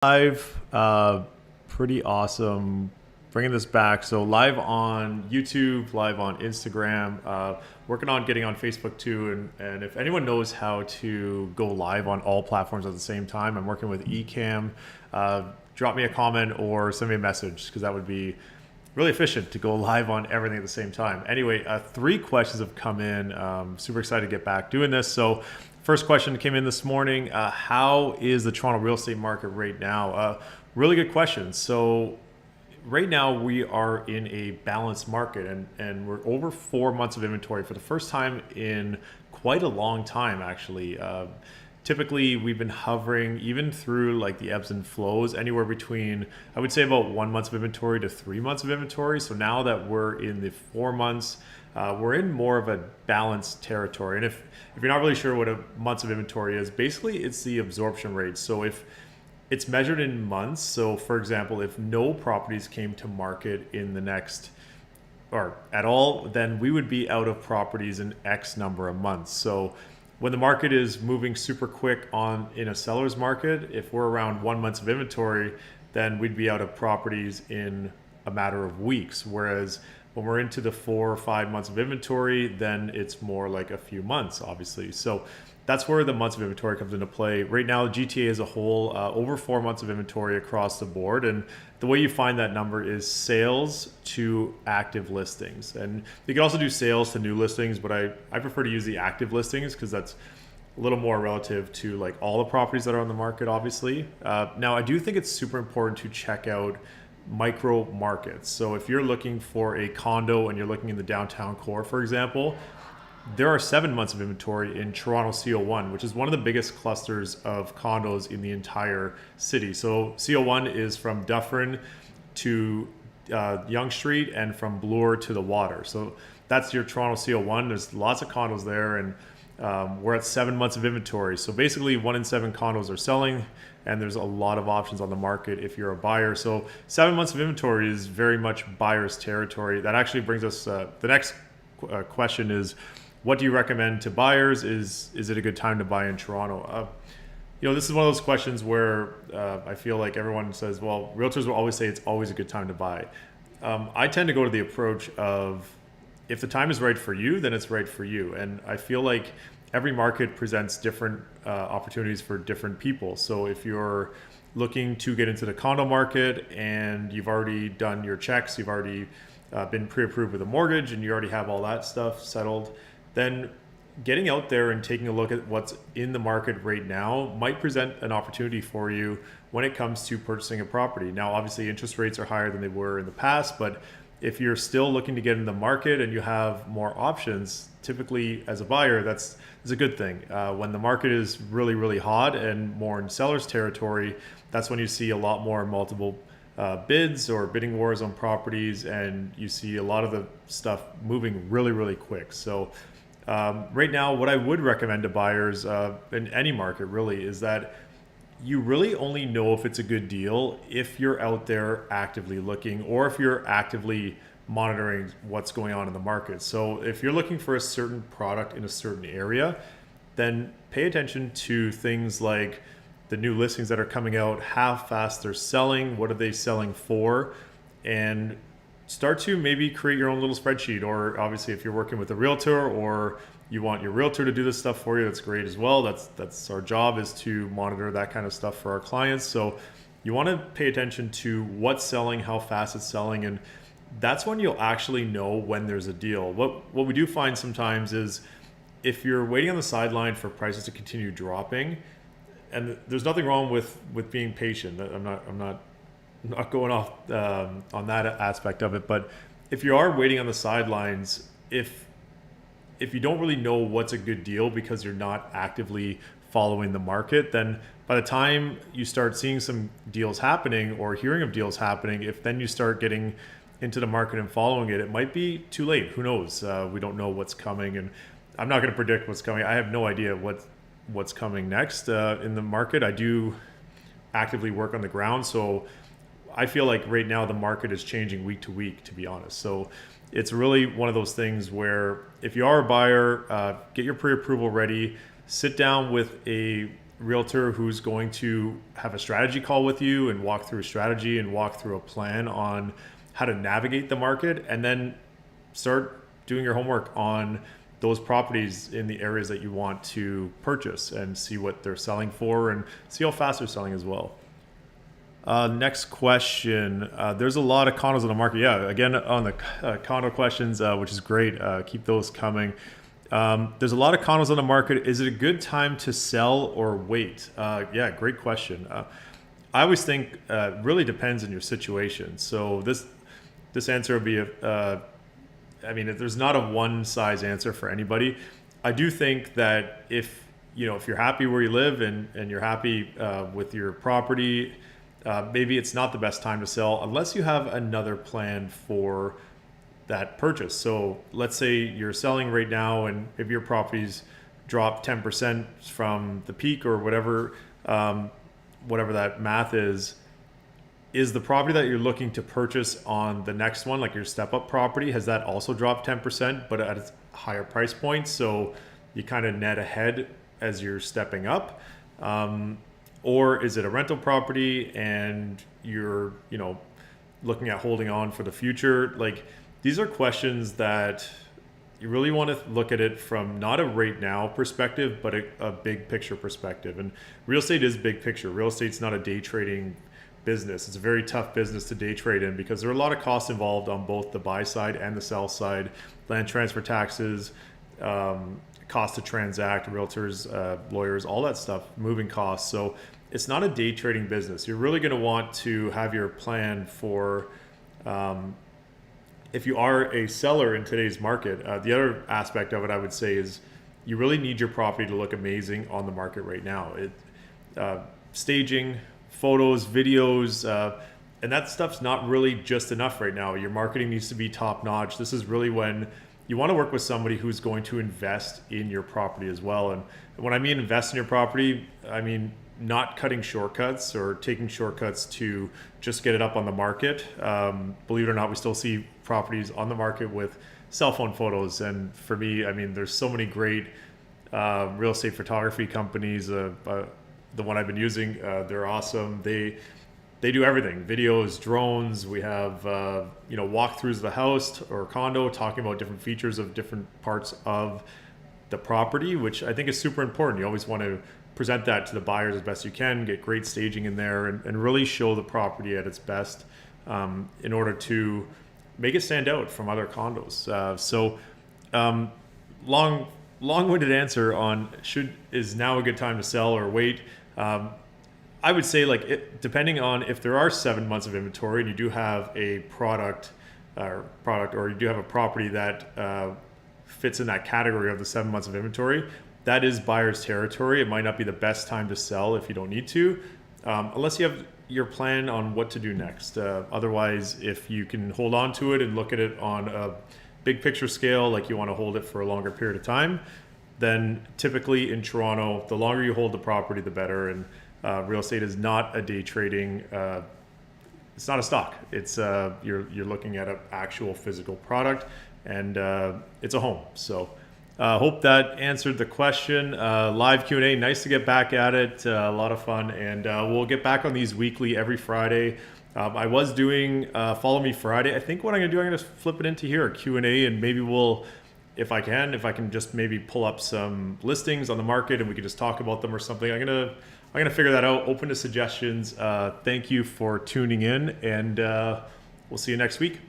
Live, pretty awesome bringing this back. So live on YouTube, live on Instagram, working on getting on Facebook too. And if anyone knows how to go live on all platforms at the same time, I'm working with Ecamm. Drop me a comment or send me a message because that would be really efficient to go live on everything at the same time. Anyway, 3 questions have come in. Super excited to get back doing this. So first question came in this morning. How is the Toronto real estate market right now? Really good question. So right now we are in a balanced market and we're over 4 months of inventory for the first time in quite a long time, actually. Typically we've been hovering even through like the ebbs and flows anywhere between, I would say, about 1 month of inventory to 3 months of inventory. So now that we're in the 4 months, we're in more of a balanced territory. And if you're not really sure what a months of inventory is, basically it's the absorption rate. So if it's measured in months, so for example, if no properties came to market in the next or at all, then we would be out of properties in X number of months. So when the market is moving super quick in a seller's market, if we're around 1 month of inventory, then we'd be out of properties in a matter of weeks. Whereas when we're into the 4 or 5 months of inventory, then it's more like a few months, obviously. So that's where the months of inventory comes into play. Right now, the GTA as a whole, over 4 months of inventory across the board. And the way you find that number is sales to active listings. And you can also do sales to new listings, but I prefer to use the active listings because that's a little more relative to like all the properties that are on the market, obviously. Now, I do think it's super important to check out micro markets. So if you're looking for a condo and you're looking in the downtown core, for example, there are 7 months of inventory in Toronto CO1, which is one of the biggest clusters of condos in the entire city. So CO1 is from Dufferin to Yonge Street and from Bloor to the water. So that's your Toronto CO1. There's lots of condos there, and we're at 7 months of inventory. So basically 1 in 7 condos are selling, and there's a lot of options on the market if you're a buyer. So 7 months of inventory is very much buyer's territory. That actually brings us, the next question is, what do you recommend to buyers? Is it a good time to buy in Toronto? This is one of those questions where I feel like everyone says, well, realtors will always say it's always a good time to buy. I tend to go to the approach of, if the time is right for you, then it's right for you. And I feel like every market presents different opportunities for different people. So if you're looking to get into the condo market and you've already done your checks, you've already been pre-approved with a mortgage, and you already have all that stuff settled, then getting out there and taking a look at what's in the market right now might present an opportunity for you when it comes to purchasing a property. Now, obviously, interest rates are higher than they were in the past, but if you're still looking to get in the market and you have more options, typically as a buyer, that's a good thing. When the market is really, really hot and more in seller's territory, that's when you see a lot more multiple bids or bidding wars on properties, and you see a lot of the stuff moving really, really quick. So right now, what I would recommend to buyers in any market really is that you really only know if it's a good deal if you're out there actively looking, or if you're actively monitoring what's going on in the market. So if you're looking for a certain product in a certain area, then pay attention to things like the new listings that are coming out, how fast they're selling, what are they selling for, and start to maybe create your own little spreadsheet. Or obviously if you're working with a realtor or you want your realtor to do this stuff for you, that's great as well. That's our job, is to monitor that kind of stuff for our clients. So you want to pay attention to what's selling, how fast it's selling, and that's when you'll actually know when there's a deal. What we do find sometimes is if you're waiting on the sideline for prices to continue dropping, and there's nothing wrong with being patient. I'm not going off on that aspect of it, but if you are waiting on the sidelines, if you don't really know what's a good deal because you're not actively following the market, then by the time you start seeing some deals happening or hearing of deals happening, if then you start getting into the market and following it, it might be too late. Who knows? We don't know what's coming, and I'm not going to predict what's coming. I have no idea what's coming next in the market. I do actively work on the ground, so I feel like right now the market is changing week to week, to be honest. So it's really one of those things where if you are a buyer, get your pre-approval ready, sit down with a realtor who's going to have a strategy call with you and walk through a strategy and walk through a plan on how to navigate the market, and then start doing your homework on those properties in the areas that you want to purchase and see what they're selling for and see how fast they're selling as well. Next question. There's a lot of condos on the market. Yeah, again, on the condo questions, which is great. Keep those coming. There's a lot of condos on the market. Is it a good time to sell or wait? Yeah, great question. I always think really depends on your situation. So this answer would be, I mean, there's not a one size answer for anybody. I do think that if you're happy where you live and you're happy with your property, maybe it's not the best time to sell unless you have another plan for that purchase. So let's say you're selling right now, and if your property's dropped 10% from the peak or whatever that math is the property that you're looking to purchase on the next one, like your step up property, has that also dropped 10% but at a higher price point, so you kind of net ahead as you're stepping up? Or is it a rental property and you're looking at holding on for the future? Like, these are questions that you really want to look at it from not a right now perspective, but a big picture perspective. And real estate is big picture. Real estate's not a day trading business. It's a very tough business to day trade in because there are a lot of costs involved on both the buy side and the sell side. Land transfer taxes, cost to transact, realtors, lawyers, all that stuff, moving costs. So it's not a day trading business. You're really going to want to have your plan for if you are a seller in today's market. The other aspect of it, I would say, is you really need your property to look amazing on the market right now. Staging, photos, videos, and that stuff's not really just enough right now. Your marketing needs to be top notch. This is really when you want to work with somebody who's going to invest in your property as well. And when I mean invest in your property, I mean not cutting shortcuts or taking shortcuts to just get it up on the market. Believe it or not, we still see properties on the market with cell phone photos. And for me, I mean, there's so many great real estate photography companies. The one I've been using, they're awesome. They do everything: videos, drones. We have walkthroughs of the house or condo, talking about different features of different parts of the property, which I think is super important. You always want to present that to the buyers as best you can, get great staging in there, and really show the property at its best in order to make it stand out from other condos. Long-winded answer on is now a good time to sell or wait. I would say, depending on if there are 7 months of inventory and you do have a product or you do have a property that fits in that category of the 7 months of inventory, that is buyer's territory. It might not be the best time to sell if you don't need to, unless you have your plan on what to do next. Otherwise, if you can hold on to it and look at it on a big picture scale, like you want to hold it for a longer period of time, then typically in Toronto, the longer you hold the property, the better. And real estate is not a day trading. It's not a stock. It's you're looking at an actual physical product, and it's a home. So hope that answered the question. Live Q&A, nice to get back at it. A lot of fun, and we'll get back on these weekly every Friday. I was doing Follow Me Friday. I think what I'm gonna do, I'm gonna flip it into here, a Q&A, and maybe we'll, if I can just maybe pull up some listings on the market and we can just talk about them or something. I'm gonna figure that out. Open to suggestions. Thank you for tuning in, and we'll see you next week.